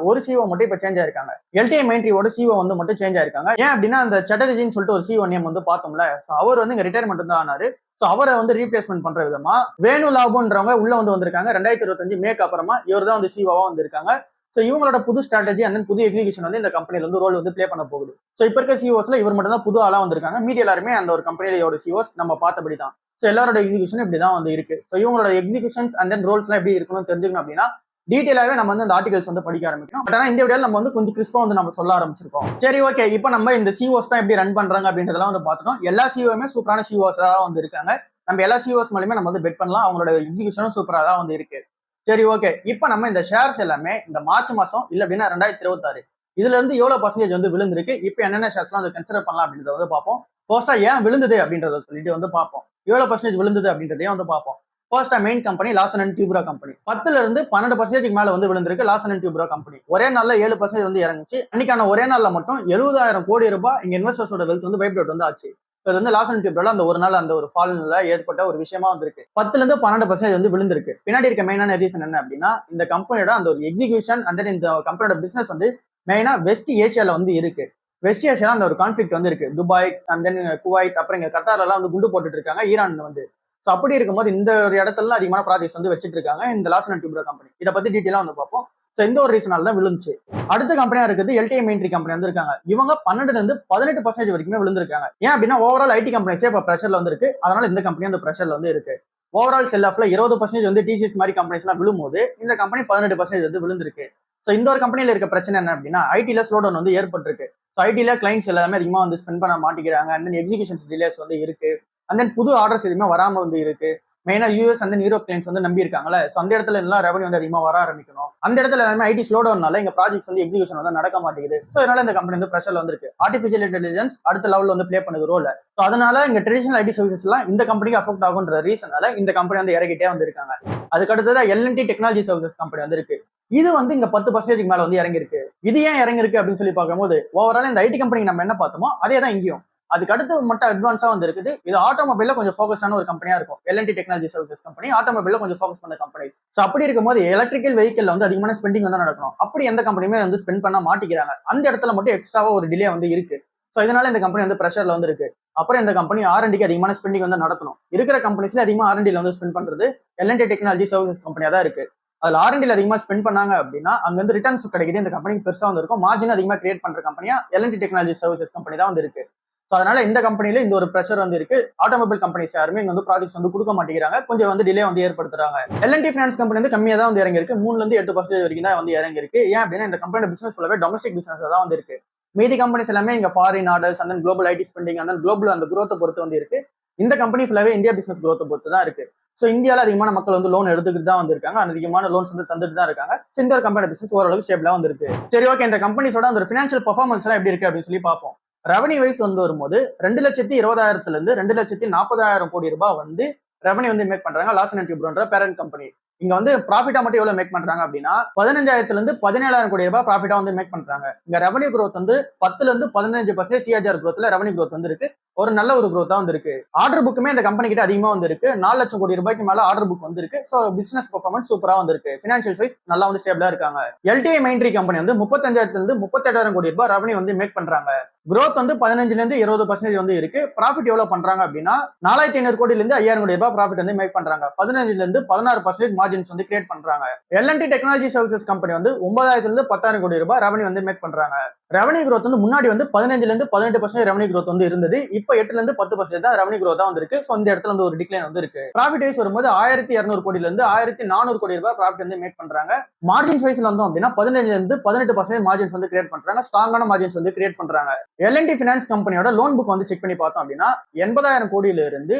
ஒரு சிஓ மட்டும் இப்போ சேஞ்ச் ஆயிருக்காங்க. எல்டிஐ மைண்ட்ரியோட சிஓ வந்து மட்டும் சேஞ்ச் ஆயிருக்காங்க. ஏன் அப்படின்னா அந்த சட்டர்ஜின்னு சொல்லிட்டு ஒரு சிஓ நேம் வந்து பார்த்தோம்ல, அவர் வந்து இங்க ரிட்டையர்மெண்ட் தான் ஆனாரு. சோ அவரை வந்து ரீப்ளேஸ்மெண்ட் பண்ற விதமா வேணு லாபுன்றவங்க உள்ள வந்து வந்திருக்காங்க. 2025 மேக்கு அப்புறமா இவர் தான் வந்து சிஓவா வந்திருக்காங்க. சோ இவங்களோட புது ஸ்ட்ராட்டஜி அண்ட் புது எக்ஸிகியூஷன் வந்து இந்த கம்பெனில வந்து ரோல் வந்து பிளே பண்ண போகுது. சோ இப்ப இருக்க சிஓஸ்ல இவர் மட்டும் தான் புது ஆளா வந்திருக்காங்க. மீதி எல்லாருமே அந்த ஒரு கம்பெனியோட சிஓஸ் நம்ம பார்த்தபடி தான். சோ எல்லாரோட எக்ஸிகியூஷன் இப்படிதான் வந்து இருக்கு. சோ இவங்களோட எக்ஸிகியூஷன்ஸ் அண்ட் தென் ரோல்ஸ் எல்லாம் எப்படி இருக்கணும்னு தெரிஞ்சுக்கணும் அப்படின்னா டீடைலாவே நம்ம வந்து இந்த ஆர்டிகல்ஸ் வந்து படிக்க ஆரம்பிக்கணும். பட் ஆனா இந்த வீடியோல நம்ம வந்து கொஞ்சம் கிறிஸ்பா வந்து நம்ம சொல்ல ஆரம்பிச்சிருக்கோம். சரி, ஓகே. இப்போ நம்ம இந்த சிஓஸ் தான் எப்படி ரன் பண்றாங்க அப்படின்றதெல்லாம் வந்து பார்த்துட்டோம். எல்லா சிஓமே சூப்பரான சிஓஸா வந்து இருக்காங்க. நம்ம எல்லா சிஓஸ் மூலமே நம்ம வந்து பெட் பண்ணலாம். அவங்களோட எக்ஸிகியூஷனும் சூப்பரா தான் வந்து இருக்கு. சரி, ஓகே. இப்போ நம்ம இந்த ஷேர்ஸ் எல்லாமே இந்த மார்ச் மாசம் இல்ல அப்படின்னா 2026 இதுல இருந்து எவ்வளவு பர்சன்டேஜ் வந்து விழுந்திருக்கு, இப்போ என்னென்ன ஷேர்ஸ்லாம் வந்து கன்சிடர் பண்ணலாம் அப்படின்றத வந்து பார்ப்போம். ஃபர்ஸ்டா ஏன் விழுந்தது அப்படின்றத சொல்லிட்டு வந்து பார்ப்போம். எவ்வளவு பர்சன்டேஜ் விழுந்தது அப்படின்றதையும் வந்து பார்ப்போம். ஃபர்ஸ்டா main company Larsen and Toubro company 10ல இருந்து 12% மேல வந்து விழுந்திருக்கு. லார்சன் அண்ட் டியூப்ரோ கம்பெனி ஒரே நாள்ல 7% வந்து இறங்குச்சு. அன்னைக்கான ஒரே நாள்ல மட்டும் 70,000 கோடி ரூபாய் இங்க இன்வெஸ்டர்ஸோட வெல்த் வந்து வைப் அவுட் வந்து ஆச்சு. இது வந்து லார்சன் அண்ட் டியூப்ரோல அந்த ஒரு நாள் அந்த ஒரு ஃபால்ல ஏற்பட்ட ஒரு விஷயமா வந்திருக்கு. 10ல இருந்து 12% வந்து விழுந்திருக்கு. பின்னாடி இருக்க மெயினான ரீசன் என்ன அப்படின்னா இந்த கம்பெனியோட அந்த ஒரு எக்ஸிகியூஷன் அண்ட் தென் இந்த கம்பெனியோட பிசினஸ் வந்து மெயினா வெஸ்ட் ஏஷியால வந்து இருக்கு. வெஸ்ட் ஏஷியால அந்த ஒரு கான்ஃபிளிக்ட் வந்து இருக்கு. துபாய் அண்ட் தென் குவைத் அப்புறம் இங்க கத்தார்ல எல்லாம் வந்து குண்டு போட்டுட்டு இருக்காங்க ஈரான் வந்து. சோ அப்படி இருக்கும்போது இந்த ஒரு இடத்துல அதிகமான ப்ராஜெக்ட்ஸ் வந்து வச்சிட்டு இருக்காங்க இந்த லார்சன் அண்ட் டியூப்ரோ கம்பெனி. இதை பத்தி டீட்டெயிலா வந்து பார்ப்போம். சோ இந்த ஒரு ரீசனால தான் விழுந்துச்சு. அடுத்த கம்பெனியா இருக்குது எல்டிஐ மைண்ட்ரி கம்பெனி வந்து இருக்காங்க. இவங்க 12ல இருந்து 18% வரைக்குமே விழுந்திருக்காங்க. ஏன் அப்படின்னா ஓவரால் ஐடி கம்பெனிஸே இப்ப பிரஷர்ல வந்து இருக்கு. அதனால இந்த கம்பெனி அந்த பிரஷர்ல வந்து இருக்கு. ஓவரால் செல் ஆஃப்ல 20% வந்து டிசிஎஸ் மாதிரி கம்பெனிஸ் எல்லாம் விழும்போது இந்த கம்பெனி 18% வந்து விழுந்திருக்கு. சோ இந்த ஒரு கம்பெனில இருக்க பிரச்சனை என்ன அப்படின்னா ஐடில ஸ்லோ டவுன் வந்து ஏற்பட்டிருக்கு. ஸோ ஐடில கிளைண்ட்ஸ் எல்லாமே அதிகமாக வந்து ஸ்பெண்ட் பண்ண மாட்டேங்கிறாங்க. அண்ட் தென் எக்ஸிகியூஷன்ஸ் டிலேஸ் வந்து இருக்கு. அண்ட் தென் புது ஆர்டர்ஸ் எதுவுமே வராம வந்து இருக்கு. மெயினா யூஎஸ் அண்ட் யூரோப் கிளைண்ட்ஸ் வந்து நம்பி இருக்காங்களே. ஸோ அந்த இடத்துல எல்லாம் ரெவன்யூ வந்து அதிகமாக வர ஆரம்பிக்கணும். அந்த இடத்துல எல்லாமே ஐடி ஸ்லோ டவுன்னால எங்க ப்ராஜெக்ட்ஸ் வந்து எக்ஸிகியூஷன் வந்து நடக்க மாட்டேங்குது. ஸோ அதனால இந்த கம்பெனி வந்து பிரஷர்ல வந்துருக்கு. ஆர்டிஃபிஷியல் இன்டெலிஜென்ஸ் அடுத்த லெவலில் வந்து பிளே பண்ணுது ரோல். ஸோ அதனால இங்க ட்ரெடிஷனல் ஐடி சர்வீசஸ் எல்லாம் இந்த கம்பெனிக்கு அஃபெக்ட் ஆகுன்ற ரீசனால இந்த கம்பெனி வந்து இறங்கிட்டே வந்து இருக்காங்க. அதுக்கு அடுத்ததான் எல்என்டி டெக்னாலஜி சர்வீசஸ் கம்பெனி வந்து இருக்கு. இது வந்து இங்க 10% மேல வந்து இறங்கிருக்கு. இது ஏன் இறங்கிருக்கு அப்படின்னு சொல்லி பார்க்கும்போது ஓவரால் இந்த ஐடி கம்பெனி நம்ம என்ன பார்த்தோமோ அதே தான் இங்கேயும். அதுக்கு அடுத்து மட்டும் அட்வான்ஸா வந்து இருக்குது. இது ஆட்டோமொபைல்ல கொஞ்சம் ஃபோக்கஸ்டான ஒரு கம்பெனியா இருக்கும். எல்என்டி டெக்னாலஜி சர்வீசஸ் கம்பெனி ஆட்டோமொபைல்ல கொஞ்சம் ஃபோக்கஸ் பண்ண கம்பெனிஸ். ஸோ அப்படி இருக்கும்போது எலக்ட்ரிக்கல் வெஹிக்கல்ல வந்து அதிகமான ஸ்பெண்டிங் வந்து நடக்கணும். அப்படி எந்த கம்பெனியுமே வந்து ஸ்பெண்ட் பண்ண மாட்டேங்கிறாங்க. அந்த இடத்துல மட்டும் எக்ஸ்ட்ராவா ஒரு டிலே வந்து இருக்கு. ஸோ இதனால இந்த கம்பெனி வந்து பிரஷர்ல வந்து இருக்கு. அப்புறம் இந்த கம்பெனி ஆர்என்டிக்கு அதிகமான ஸ்பெண்டிங் வந்து நடத்தணும். இருக்கிற கம்பெனிஸ்ல அதிகமாக ஆர்என்டில வந்து ஸ்பெண்ட் பண்றது எல்என்டி டெக்னாலஜி சர்வீசஸ் கம்பெனியா தான் இருக்கு. அதுல ஆர்என்டில அதிகமா ஸ்பெண்ட் பண்ணாங்க அப்படின்னா அங்க வந்து ரிட்டர்ன்ஸ் கிடைக்குது. இந்த கம்பெனிக்கு பெருசா வந்து இருக்கும். மார்ஜின் அதிகமா கிரியேட் பண்ற கம்பெனியா எல்என்டி டெக்னாலஜி சர்வீசஸ் கம்பெனி தான் வந்து இருக்கு. ஸோ அதனால இந்த கம்பெனில இந்த ஒரு ப்ரெஷர் வந்து இருக்கு. ஆட்டோமொபைல் கம்பெனிஸ் யாருமே இங்க வந்து ப்ராஜெக்ட்ஸ் வந்து கொடுக்க மாட்டேங்கிறாங்க. கொஞ்சம் வந்து டிலே வந்து ஏற்படுத்துறாங்க. எல்என்டி ஃபைனான்ஸ் கம்பெனி வந்து கம்மியா தான் வந்து இறங்கிருக்கு. 3ல இருந்து 8% வரைக்கும் தான் வந்து இறங்கிருக்கு. ஏன் அப்படின்னா இந்த கம்பெனியோட பிசினஸ் ஃபுல்லாவே டொமஸ்டிக் பிசினஸ் தான் வந்து இருக்கு. மீதி கம்பெனிஸ் எல்லாமே இங்க ஃபாரின் ஆர்டர்ஸ் அந்த குளோபல் ஐடி ஸ்பெண்டிங் அந்த குளோபல் அந்த குரோத்தை பொறுத்து வந்து இருக்கு. இந்த கம்பெனி ஃபுல்லாவே இந்தியா பிசினஸ் குரோத்தை பொறுத்து தான் இருக்கு. ஸோ இந்தியாவில் அதிகமான மக்கள் வந்து லோன் எடுத்துக்கிட்டு தான் வந்திருக்காங்க. அதிகமான லோன்ஸ் வந்து தந்துட்டு தான் இருக்காங்க. இந்த ஒரு கம்பெனி பிசினஸ் ஓரளவுக்கு ஸ்டேபிளா வந்து இருக்கு. சரி, ஓகே. இந்த கம்பெனிஸோட அந்த ஃபினான்ஷியல் பர்ஃபார்மன்ஸ் எல்லாம் எப்படி இருக்கு அப்படின்னு சொல்லி பார்ப்போம். ரெவன்யூ வைஸ் வந்து வரும்போது 2,20,000 இருந்து 2,40,000 கோடி ரூபாய் வந்து ரெவன்யூ வந்து மேக் பண்றாங்க லார்சன் அண்ட் டியூப்ரோன்ற பேரண்ட் கம்பெனி. இங்க வந்து ப்ராஃபிட்டா மட்டும் எவ்வளவு மேக் பண்றாங்க அப்படின்னா 15,000 இருந்து 17,000 கோடி ரூபாய் ப்ராஃபிட்டா வந்து மேக் பண்றாங்க. இங்க ரெவன்யூ growth வந்து 10ல இருந்து 15% சிஆர்ஆர் growthல ரெவன்யூ growth வந்து இருக்கு. ஒரு நல்ல ஒரு growth வந்து இருக்கு. ஆர்டர் புக்குமே இந்த கம்பெனி கிட்ட அதிகமா வந்து இருக்கு. 4 லட்சம் கோடி ரூபாய்க்கு மேல ஆர்டர் புக் வந்து இருக்கு. சோ பிசினஸ் பெர்ஃபார்மன்ஸ் சூப்பரா வந்து இருக்கு. பினான்சியல் வைஸ் நல்லா வந்து ஸ்டேபிளா இருக்காங்க. எல்டிஐ மைண்ட்ரி கம்பெனி வந்து 35,000 இருந்து 38,000 கோடி ரூபாய் ரெவன்யூ வந்து மேக் பண்றாங்க. growth வந்து 15ல இருந்து 20% வந்து இருக்கு. ப்ராஃபிட் எவ்வளவு பண்றாங்க அப்படின்னா 4,500 கோடியில இருந்து 5,000 கோடி ரூபாய் ப்ராஃபிட் வந்து மேக் பண்றாங்க. 15ல இருந்து 16% மார்ஜின்ஸ் வந்து கிரியேட் பண்றாங்க. எல்என்டி டெக்னாலஜி சர்வீசஸ் கம்பெனி வந்து 9,000 இருந்து 10,000 கோடி ரூபாய் ரெவன்யூ வந்து மேக் பண்றாங்க. ரெவன்யூ growth வந்து முன்னாடி வந்து 15ல இருந்து 18% ரெவன்யூ growth வந்து இருந்தது. இப்போ 8ல இருந்து 10% தான் ரெவன்யூ growth வந்து இருக்கு. சோ இந்த இடத்துல வந்து ஒரு டிக்ளைன் வந்து இருக்கு. ப்ராஃபிட் வைஸ் வரும்போது 1,200 கோடியில இருந்து 1,400 கோடி ரூபாய் ப்ராஃபிட் வந்து மேக் பண்றாங்க. மார்ஜின்ஸ் வைஸ்ல வந்தோம் அப்படின்னா 15ல இருந்து 18% மார்ஜின்ஸ் வந்து கிரியேட் பண்றாங்க. ஸ்ட்ராங்கான மார்ஜின்ஸ் வந்து கிரியேட் பண்றாங்க. எல்என்டி ஃபைனான்ஸ் கம்பெனியோட லோன் புக் வந்து செக் பண்ணி பார்த்தோம் அப்படின்னா 80,000 கோடியில இருந்து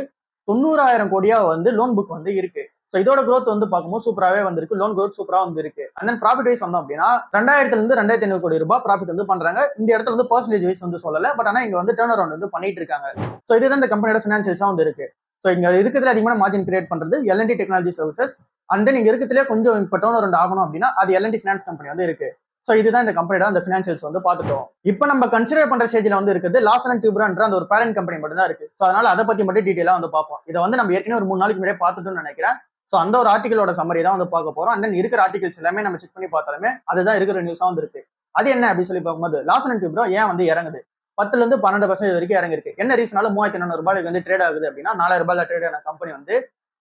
90,000 கோடியா வந்து லோன் புக் வந்து இருக்கு. சோ இதோட growth வந்து பார்க்கும்போது சூப்பராவே வந்திருக்கு. லோன் growth சூப்பரா வந்து இருக்கு. அண்ட் தென் ப்ராஃபிட் வைஸ் வந்தோம் அப்படின்னா 2,000 இருந்து 2,500 கோடி ரூபாய் ப்ராஃபிட் வந்து பண்றாங்க. இந்த இடத்துல வந்து பெர்சன்டேஜ் வைஸ் வந்து சொல்லல. பட் ஆனா இங்க வந்து டர்ன் அரௌண்ட் வந்து பண்ணிட்டு இருக்காங்க. சோ இதுதான் இந்த கம்பெனியோட ஃபினான்ஷியல்ஸா வந்து இருக்கு. சோ இங்க இருக்கிறதுல அதிகமான மார்ஜின் கிரியேட் பண்றது L and T technology services. And then இங்க இருக்கிறதுல கொஞ்சம் இப்போ டர்ன் அரௌண்ட் ஆகணும் அப்படின்னா அது எல்என்டி ஃபைனான்ஸ் கம்பெனி வந்து இருக்கு. சோ இதுதான் இந்த கம்பெனியோட அந்த ஃபினான்ஷியல்ஸ் வந்து பார்த்துட்டோம். இப்போ நம்ம கன்சிடர் பண்ற ஸ்டேஜ்ல வந்து இருக்குது லார்சன் அண்ட் டியூப்ரோன்ற அந்த ஒரு பேரண்ட் கம்பெனி மட்டும் தான் இருக்கு. சோ அதனால அதை பத்தி மட்டும் டீடைலா வந்து பார்ப்போம். இதை வந்து நம்ம ஏற்கனவே ஒரு 3 நாளைக்கு முன்னாடியே பார்த்துட்டோம்னு நினைக்கிறேன். ஸோ அந்த ஒரு ஆர்டிகளோட சம்மரி தான் வந்து பார்க்க போறோம். அண்ட் தென் இருக்கிற ஆர்டிகல்ஸ் எல்லாமே நம்ம செக் பண்ணி பார்த்தாலுமே அதுதான் இருக்கிற நியூஸா வந்து இருக்கு. அது என்ன அப்படின்னு சொல்லி பார்க்கும்போது லார்சன் அண்ட் டூப்ரோ ஏன் வந்து இறங்குது, 10% வரைக்கும் இறங்கிருக்கு. என்ன ரீசனால 3400 வந்து ட்ரேட் ஆகுது அப்படின்னா, 4000 ட்ரேட் ஆன கம்பெனி வந்து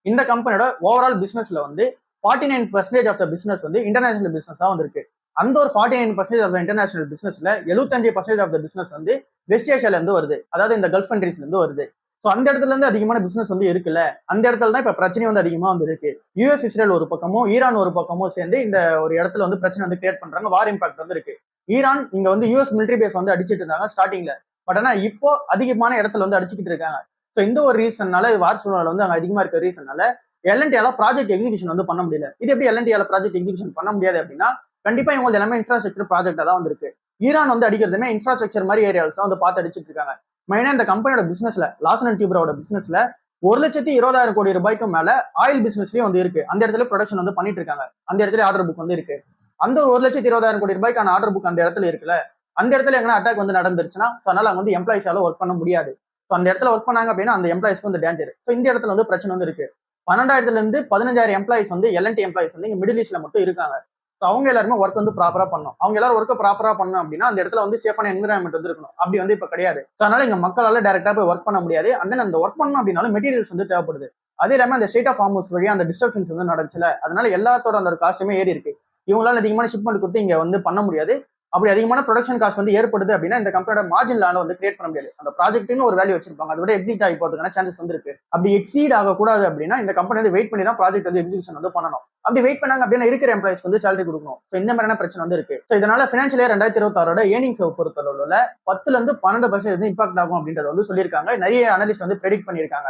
இந்த கம்பெனியோட ஓவரால் பிசினஸ்ல வந்து 49% ஆஃப் த பிசினஸ் வந்து இன்டர்நேஷனல் பிசினஸா வந்து இருக்கு. அந்த ஒரு 49% ஆஃப் த இன்டர்நேஷனல் பிசினஸ்ல 75% ஆஃப் த பிசினஸ் வந்து வெஸ்ட் ஏஷியால இருந்து வருது, அதாவது இந்த கல்ஃப் கண்ட்ரீஸ்ல இருந்து வருது. ஸோ அந்த இடத்துல இருந்து அதிகமான பிசினஸ் வந்து இருக்குல்ல, அந்த இடத்துல தான் இப்ப பிரச்சனை வந்து அதிகமா வந்து இருக்கு. யூஎஸ் இஸ்ரேல் ஒரு பக்கமும் ஈரான் ஒரு பக்கமும் சேர்ந்து இந்த ஒரு இடத்துல வந்து பிரச்சனை வந்து கிரியேட் பண்றாங்க. வார் இம்பாக்ட் வந்து இருக்கு. ஈரான் இங்க வந்து யூஎஸ் மிலிட்டரி பேஸ் வந்து அடிச்சிட்டு இருந்தாங்க ஸ்டார்டிங்ல, பட் ஆனா இப்போ அதிகமான இடத்துல வந்து அடிச்சுக்கிட்டு இருக்காங்க. ஸோ இந்த ஒரு ரீசன்னால வார் சூழ்நிலை வந்து அங்க அதிகமா இருக்க ரீசன்னால எல்என்டியால ப்ராஜெக்ட் எக்ஸிகியூஷன் வந்து பண்ண முடியல. இது எப்படி எல்என்டியால ப்ராஜெக்ட் எக்ஸிகியூஷன் பண்ண முடியாது அப்படின்னா, கண்டிப்பா இவங்க எல்லாமே இன்ஃப்ராஸ்ட்ரக்சர் ப்ராஜெக்டா தான் வந்து இருக்கு. ஈரான் வந்து அடிக்கிறதுமே இன்ஃப்ராஸ்ட்ரக்சர் மாதிரி ஏரியாஸ் வந்து பார்த்து அடிச்சிட்டு இருக்காங்க. மெயினா இந்த கம்பெனியோட பிசினஸ்ல, லார்சன் அண்ட் டூப்ரோட பிசினஸ்ல 1,20,000 கோடி ரூபாய்க்கும் மேல ஆயில் பிசினஸ்லயும் வந்து இருக்கு. அந்த இடத்துல ப்ரொடக்ஷன் வந்து பண்ணிட்டு இருக்காங்க. அந்த இடத்துல ஆர்டர் புக் வந்து இருக்கு. அந்த ஒரு 1,20,000 கோடி ரூபாய்க்கான ஆர்டர் புக் அந்த இடத்துல இருக்குல்ல, அந்த இடத்துல எங்கன்னா அட்டாக் வந்து நடந்துருச்சுன்னா அதனால அங்க வந்து எம்ப்ளாயிஸால ஒர்க் பண்ண முடியாது. ஸோ அந்த இடத்துல ஒர்க் பண்ணாங்க அப்படின்னா அந்த எம்ப்ளாயிஸ்க்கு வந்து டேஞ்சர். ஸோ இந்த இடத்துல வந்து பிரச்சனை வந்து இருக்கு. 12,000 இருந்து 15,000 எம்ப்ளாயிஸ் வந்து எல்என்டி எம்ப்ளாயிஸ் வந்து இங்க மிடில் ஈஸ்ட்ல மட்டும் இருக்காங்க. ஸோ அவங்க எல்லாருமே ஒர்க் வந்து ப்ராப்பரா பண்ணணும். அவங்க எல்லாரும் ஒர்க் ப்ராப்பரா பண்ணணும் அப்படின்னா அந்த இடத்துல வந்து சேஃபான என்விரான்மெண்ட் வந்து இருக்கணும். அப்படி வந்து இப்ப கிடையாது. ஸோ அதனால இங்க மக்களால டைரக்டா போய் ஒர்க் பண்ண முடியாது. அந்த ஒர்க் பண்ணணும் அப்படின்னாலும் மெட்டீரியல்ஸ் வந்து தேவைப்படுது. அதே இல்லாம அந்த ஸ்டேட் ஆஃப் ஹார்மோஸ் வழியா அந்த டிஸ்ட்ரப்ஷன்ஸ் வந்து நடந்துச்சுல, அதனால எல்லாத்தோட அந்த ஒரு காஸ்ட்டுமே ஏறி இருக்கு. இவங்களால அதிகமான ஷிப்மெண்ட் கொடுத்து இங்க வந்து பண்ண முடியாது. அப்படி அதிகமான ப்ரொடக்ஷன் காஸ்ட் வந்து ஏற்படுது அப்படின்னா இந்த கம்பெனியோட மார்ஜின் லால வந்து கிரியேட் பண்ண முடியாது. அந்த ப்ராஜெக்ட்னு ஒரு வேல்யூ வச்சிருப்பாங்க, அதை விட எக்ஸிட் ஆகி போறதுக்கான சான்சஸ் வந்து இருக்கு. அப்படி எக்ஸீட் ஆகக்கூடாது அப்படின்னா இந்த கம்பெனி வந்து வெயிட் பண்ணி தான் ப்ராஜெக்ட் வந்து எக்ஸிகியூஷன் வந்து பண்ணணும். அப்படி வெயிட் பண்ணாங்க அப்படின்னா இருக்கிற எம்ப்ளாய்ஸ்க்கு வந்து சேலரி கொடுக்கணும். ஸோ இந்த மாதிரியான பிரச்சனை வந்து இருக்கு. ஸோ இதனால ஃபினான்ஷியல் இயர் 2026 ஏர்னிங்ஸ் பொறுத்தளவுல 10% வந்து இம்பாக்ட் ஆகும் அப்படின்றத வந்து சொல்லியிருக்காங்க. நிறைய அனலிஸ்ட் வந்து ப்ரெடிக்ட் பண்ணியிருக்காங்க.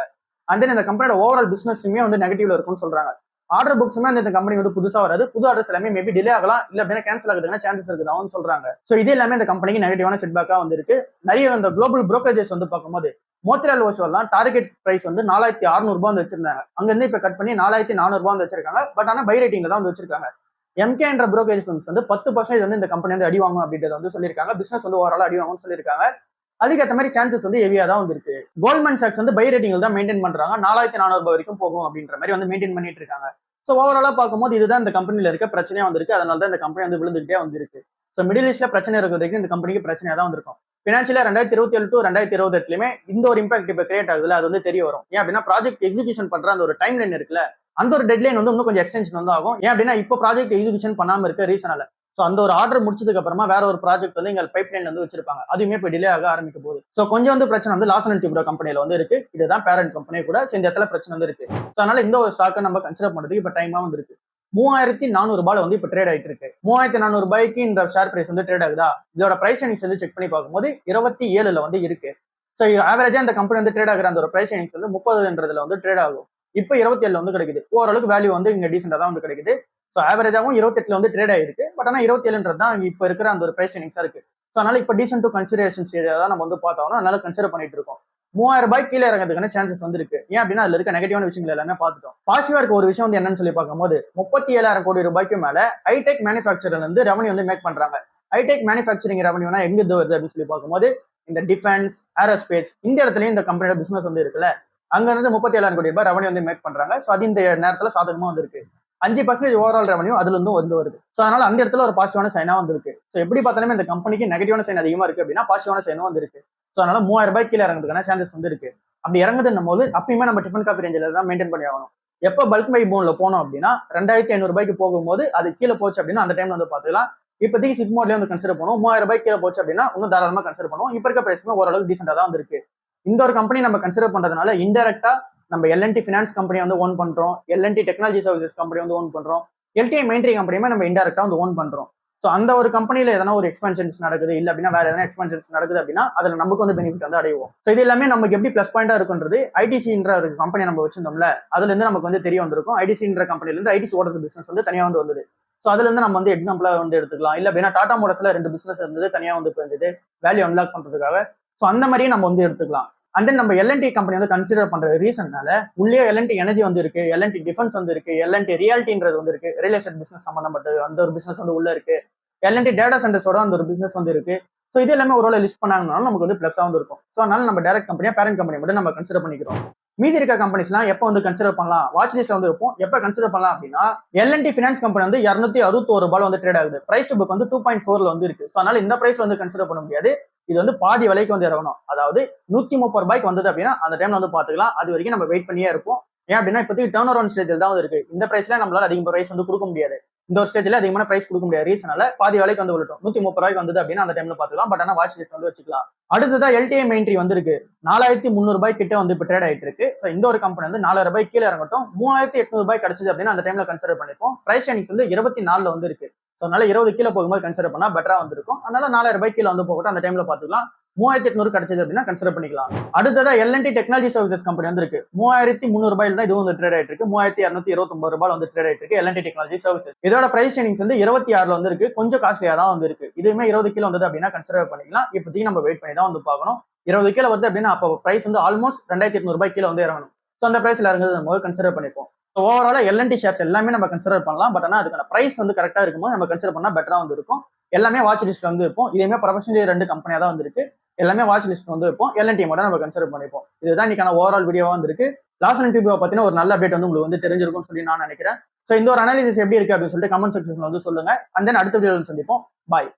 அண்ட் தென் இந்த கம்பெனியோட ஓவரால் பிசினஸுமே வந்து நெகட்டிவ்ல இருக்கும்னு சொல்றாங்க. ஆர்டர் புக்ஸுமே அந்த கம்பெனி வந்து புதுசா வராது. புது ஆர்டர்ஸ் எல்லாமே மேபி டிலே ஆகலாம், இல்ல அப்படின்னா கேன்சல் ஆகுதுன்னா சான்சஸ் இருக்குதான்னு சொல்றாங்க. ஸோ இது எல்லாமே இந்த கம்பெனிக்கு நெகட்டிவான செட்பேக்கா வந்து இருக்கு. நிறைய இந்த குளோபல் புரோக்கரேஜஸ் வந்து பார்க்கும்போது மோத்திலால் ஓஸ்வால்லாம் டார்கெட் பிரைஸ் வந்து 4,600 வந்து வச்சிருந்தாங்க. அங்க இருந்து இப்ப கட் பண்ணி 4,400 வந்து வச்சிருக்காங்க. பட் ஆனா பை ரேட்டிங்ல தான் வந்து வச்சிருக்காங்க. எம்கே என்ற புரோக்கரேஜ் ஃபர்ம்ஸ் வந்து 10% வந்து இந்த கம்பெனி வந்து அடி வாங்கும் அப்படின்றத வந்து சொல்லியிருக்காங்க. பிசினஸ் வந்து ஓவரால் அடி வாங்கும்னு சொல்லியிருக்காங்க. அதுக்கேற்ற மாதிரி சான்சஸ் வந்து ஹெவியா தான் வந்து இருக்கு. கோல்ட்மேன் சாக்ஸ் வந்து பை ரேட்டிங்ல தான் மெயின்டைன் பண்றாங்க. 4,400 வரைக்கும் போகும் அப்படின்ற மாதிரி வந்து மெயின்டைன் பண்ணிட்டு இருக்காங்க. ஸோ ஓவராலா பார்க்கும்போது இதுதான் இந்த கம்பெனில இருக்க பிரச்சனையா வந்திருக்கு. அதனால தான் இந்த கம்பெனி வந்து விழுந்துகிட்டே வந்திருக்கு. ஸோ மிடில் ஈஸ்ட்ல பிரச்சனை இருக்கிற வரைக்கும் இந்த கம்பெனிக்கு பிரச்சனையா தான் வந்திருக்கும். ஃபினான்ஷியலா 2027 to 2028 இந்த ஒரு இம்பாக்ட் இப்ப கிரியேட் ஆகுதுல, அது வந்து தெரிய வரும். ஏன் அப்படின்னா ப்ராஜெக்ட் எக்ஸிகியூஷன் பண்ற அந்த ஒரு டைம் லைன் இருக்குல்ல, அந்த ஒரு டெட்லைன் வந்து இன்னும் கொஞ்சம் எக்ஸ்டென்ஷன் வந்து ஆகும். ஏன் அப்படின்னா இப்போ ப்ராஜெக்ட் எக்ஸிகியூஷன் பண்ணாம இருக்க ரீசனால. ஸோ அந்த ஒரு ஆர்டர் முடிச்சதுக்கு அப்புறமா வேற ஒரு ப்ராஜெக்ட் வந்து எங்க பைப் லைன்ல வந்து வச்சிருப்பாங்க. அதுவுமே இப்போ டிலே ஆக ஆரம்பிக்க போகுது. ஸோ கொஞ்சம் வந்து பிரச்சனை வந்து லார்சன் அண்ட் டூப்ரோ கம்பெனில வந்து இருக்கு. இதுதான் பேரண்ட் கம்பெனி கூட இந்த இடத்துல பிரச்சனை வந்து இருக்கு. ஸோ அதனால இந்த ஒரு ஸ்டாக்கை நம்ம கன்சிடர் பண்றதுக்கு இப்போ டைமா வந்து இருக்கு. 3,400 வந்து இப்ப ட்ரேட் ஆயிட்டு இருக்கு. 3,400 இந்த ஷேர் பிரைஸ் வந்து ட்ரேட் ஆகுதா? இதோட பிரைஸ் எர்னிங்ஸ் வந்து செக் பண்ணி பார்க்கும்போது 27ல வந்து இருக்கு. ஸோ ஆவரேஜா இந்த கம்பெனி வந்து ட்ரேட் ஆகிற அந்த ஒரு பிரைஸ் எர்னிங்ஸ் வந்து 30ன்றதுல வந்து ட்ரேட் ஆகும். இப்போ 27ல வந்து கிடைக்குது. ஓரளவுக்கு வேல்யூ வந்து இங்க டீசெண்டா தான் வந்து கிடைக்குது. ஸோ ஆவரேஜாவும் 28ல வந்து ட்ரேட் ஆயிருக்கு. பட் ஆனா 27ன்றது தான் இப்ப இருக்கிற அந்த ஒரு பிரைஸ் எர்னிங்ஸா இருக்கு. ஸோ அதனால இப்ப டீசென்ட் டு கன்சிடரேஷன்ஸ் ஏரியா தான் நம்ம வந்து பார்த்தோம்னா அதனால கன்சிடர் பண்ணிட்டு இருக்கோம். 3,000 கீழே இறங்கிறதுக்கான சான்சஸ் வந்து இருக்கு. ஏன் அப்படின்னா அதுல இருக்க நெகட்டிவான விஷயங்கள் எல்லாமே பார்த்துட்டோம். பாசிட்டிவா இருக்க ஒரு விஷயம் வந்து என்னன்னு சொல்லி பார்க்கும்போது 37,000 கோடி ரூபாய்க்கு மேல ஹைடெக் மேனுஃபேக்சர்ல இருந்து ரெவன்யூ வந்து மேக் பண்றாங்க. ஹைடெக் மேனுஃபேக்சரிங் ரெவன்யூனா எங்க இருந்து வருது அப்படின்னு சொல்லி பார்க்கும்போது இந்த டிஃபென்ஸ், ஏரோஸ்பேஸ் இந்த இடத்துலயும் இந்த கம்பெனியோட பிசினஸ் வந்து இருக்குல்ல, அங்க இருந்து 37,000 கோடி ரூபாய் ரெவன்யூ வந்து மேக் பண்றாங்க. ஸோ அது இந்த நேரத்துல சாதகமா வந்து இருக்கு. 5% ஓவரால் ரெவன்யூ அதுல இருந்து வந்து வருது. ஸோ அதனால அந்த இடத்துல ஒரு பாசிட்டிவான சைனா வந்து இருக்கு. ஸோ எப்படி பார்த்தாலுமே இந்த கம்பெனிக்கு நெகட்டிவான சைன் அதிகமா இருக்கு அப்படின்னா பாசிட்டிவான சைனும் வந்து இருக்கு. ஸோ அதனால 3,000 கீழே இறங்குறதுக்கான சான்சஸ் வந்து இருக்கு. அப்படி இறங்குதுன்னும் போது அப்பயுமே நம்ம டிஃபன் காஃபி ரேஞ்சில் தான் மெயின்டைன் பண்ணி ஆகணும். எப்போ பல்க் பை போன்ல போனோம் அப்படின்னா 2,500 போகும்போது அது கீழே போச்சு அப்படின்னா அந்த டைம்ல வந்து பார்த்துக்கலாம். இப்போதைக்கு சிட் மோட்லேயே வந்து கன்சிடர் பண்ணுவோம். 3,000 கீழே போச்சு அப்படின்னா இன்னும் தாராளமாக கன்சிடர் பண்ணுவோம். இப்போ இருக்க பிரைஸ்மே ஓரளவுக்கு டீசெண்டா தான் வந்து இருக்கு. இந்த ஒரு கம்பெனி நம்ம கன்சிடர் பண்றதுனால இன்டெரக்டா நம்ம எல்என்டி ஃபினான்ஸ் கம்பெனி வந்து ஓன் பண்றோம், எல்என்டி டெக்னாலஜி சர்வீசஸ் கம்பெனி வந்து ஓன் பண்றோம், எல்டிஐ மெயின்ட்ரி கம்பெனியுமே நம்ம இன்டெரக்டா வந்து ஓன் பண்றோம். ஸோ அந்த ஒரு கம்பெனில எதனா ஒரு எக்ஸ்பென்ஷன்ஸ் நடக்குது, இல்லை அப்படின்னா வேற எதனா எக்ஸ்பென்ஷன்ஸ் நடக்குது அப்படின்னா அதுல நமக்கு வந்து பெனிஃபிட் வந்து அடைவோம். ஸோ இது எல்லாமே நமக்கு எப்படி பிளஸ் பாயிண்டா இருக்குன்றது ஐடிசின்ற ஒரு கம்பெனி நம்ம வச்சிருந்தோம்ல, அதுல இருந்து நமக்கு வந்து தெரிய வந்திருக்கும். ஐடிசின்ற கம்பெனில இருந்து ஐடிசி ஓட்டர்ஸ் பிசினஸ் வந்து தனியா வந்து வந்தது. ஸோ அதுல இருந்து நம்ம வந்து எக்ஸாம்பிளா வந்து எடுத்துக்கலாம். இல்லை அப்படின்னா டாடா மோட்டர்ஸ்ல 2 பிசினஸ் இருந்தது, தனியா வந்து இருந்தது வேல்யூ அன்லாக் பண்றதுக்காக. ஸோ அந்த மாதிரியே நம்ம வந்து எடுத்துக்கலாம். அண்ட் தென் நம்ம எல்என்டி கம்பெனி வந்து கன்சிடர் பண்ற ரீசன்னால உள்ளே எல்என்டி எனர்ஜி வந்து இருக்கு, எல்என்டி டிஃபென்ஸ் வந்து இருக்கு, எல்என்டி ரியாலிட்டின்றது வந்து இருக்கு, ரியல் எஸ்டேட் பிசினஸ் சம்பந்தப்பட்டது அந்த ஒரு பிசினஸ் வந்து உள்ள இருக்கு, எல்என்டி டேட்டா சென்டர்ஸோட அந்த ஒரு பிசினஸ் வந்து இருக்கு. ஸோ இது எல்லாமே ஒரு லிஸ்ட் பண்ணாங்கனாலும் நமக்கு வந்து பிளஸ்ஸா வந்து இருக்கும். ஸோ அதனால நம்ம டைரக்ட் கம்பெனியா பேரண்ட் கம்பெனி மட்டும் நம்ம கன்சிடர் பண்ணிக்கிறோம். மீதி இருக்க கம்பெனிஸ்லாம் எப்போ வந்து கன்சிடர் பண்ணலாம், வாட்ச் லிஸ்ட்ல வந்து வைப்போம். எப்போ கன்சிடர் பண்ணலாம் அப்படின்னா, எல்என்டி ஃபினான்ஸ் கம்பெனி வந்து 261 ரூபாய் வந்து ட்ரேட் ஆகுது. பிரைஸ் டு புக் வந்து 2.4ல வந்து இருக்கு. ஸோ அதனால இந்த பிரைஸ் வந்து கன்சிடர் பண்ண முடியாது. இது வந்து பாதி விலைக்கு வந்து இறங்கணும். அதாவது 130 ரூபாய்க்கு வந்தது அப்படின்னா அந்த டைம்ல வந்து பாத்துக்கலாம். அது வரைக்கும் நம்ம வெயிட் பண்ணியே இருப்போம். ஏன் அப்படின்னா இப்போதைக்கு டர்ன் அரௌண்ட் ஸ்டேஜில் தான் வந்து இருக்கு. இந்த பிரைஸ்ல நம்மளால அதிக பிரைஸ் வந்து கொடுக்க முடியாது. இந்த ஒரு ஸ்டேஜ்ல அதிகமான பிரைஸ் கொடுக்க முடியாது. ரீசனால பாதி விலைக்கு வந்து விட்டுரும். 130 ரூபாய்க்கு வந்தது அப்படின்னா அந்த டைம்ல பாத்துக்கலாம். பட் ஆனா வாட்ச் லிஸ்ட் வந்து வச்சுக்கலாம். அடுத்ததா எல்டிஐ மெயின்ட்ரி வந்து இருக்கு. 4300 ரூபாய் கிட்ட வந்து இப்போ ட்ரேட் ஆயிட்டு இருக்கு. ஸோ இந்த ஒரு கம்பெனி வந்து 4000 ரூபாய் கீழே இறங்கட்டும். 3800 ரூபாய் கிடைச்சது அப்படின்னா அந்த டைம்ல கன்சிடர் பண்ணிப்போம். பிரைஸ் ஷேனிங்ஸ் வந்து 24ல வந்து இருக்கு. ஸோ அதனால 20 கீழே போகும்போது கன்சிடர் பண்ணா பெட்டரா வந்திருக்கும். அதனால 4000 ரூபாய் கீழே வந்து போகட்டும். அந்த டைம்ல பாத்துக்கலாம். 3800 கிடைச்சது அப்படின்னா கன்சிடர் பண்ணிக்கலாம். அடுத்ததா எல்என்டி டெக்னாலஜி சர்வீசஸ் கம்பெனி வந்து இருக்கு. 3300 ரூபாயில தான் இதுவும் வந்து ட்ரேட் ஆயிட்டு இருக்கு. 3229 ரூபாய் வந்து ட்ரேட் ஆயிட்டு இருக்கு எல்என்டி டெக்னாலஜி சர்வீசஸ். இதோட பிரைஸ் ஷேனிங்ஸ் வந்து 26ல வந்து இருக்கு. கொஞ்சம் காஸ்ட்லியா தான் வந்து இருக்கு. இதுவுமே 20 கிலோ வந்தது அப்படின்னா கன்சிடர் பண்ணிக்கலாம். இப்போதைக்கு நம்ம வெயிட் பண்ணி தான் வந்து பார்க்கணும். 20 கிலோ வருது அப்படின்னா அப்போ பிரைஸ் வந்து ஆல்மோஸ்ட் 2800 ரூபாய் கீழே வந்து இறங்கணும். ஸோ அந்த பிரைஸ்ல இறங்குறது நம்ம கன்சிடர் பண்ணிப்போம். ஸோ ஓவராலா எல்என்டி ஷேர்ஸ் எல்லாமே நம்ம கன்சிடர் பண்ணலாம். பட் ஆனால் அதுக்கான பிரைஸ் வந்து கரெக்டா இருக்கும்போது நம்ம கன்சிடர் பண்ணா பெட்டரா வந்து இருக்கும். எல்லாமே வாட்ச் லிஸ்ட்ல வந்து இருப்போம். இதேமே ப்ரொஃபஷனலி 2 கம்பெனியா தான் வந்து இருக்கு. எல்லாமே வாட்ச் லிஸ்ட் வந்து வைப்போம். எல்என்டி மட்டும் நம்ம கன்சிடர் பண்ணிப்போம். இதுதான் இன்னைக்கான ஓவரால் வீடியோவா வந்திருக்கு. லார்சன் & டூப்ரோ பத்தின ஒரு நல்ல அப்டேட் வந்து உங்களுக்கு வந்து தெரிஞ்சிருக்கும்னு சொல்லி நான் நினைக்கிறேன். ஸோ இந்த ஒரு அனாலிசிஸ் எப்படி இருக்கு அப்படின்னு சொல்லிட்டு கமெண்ட் செக்ஷன்ல வந்து சொல்லுங்க. அண்ட் தென் அடுத்த வீடியோவில் சந்திப்போம். பாய்.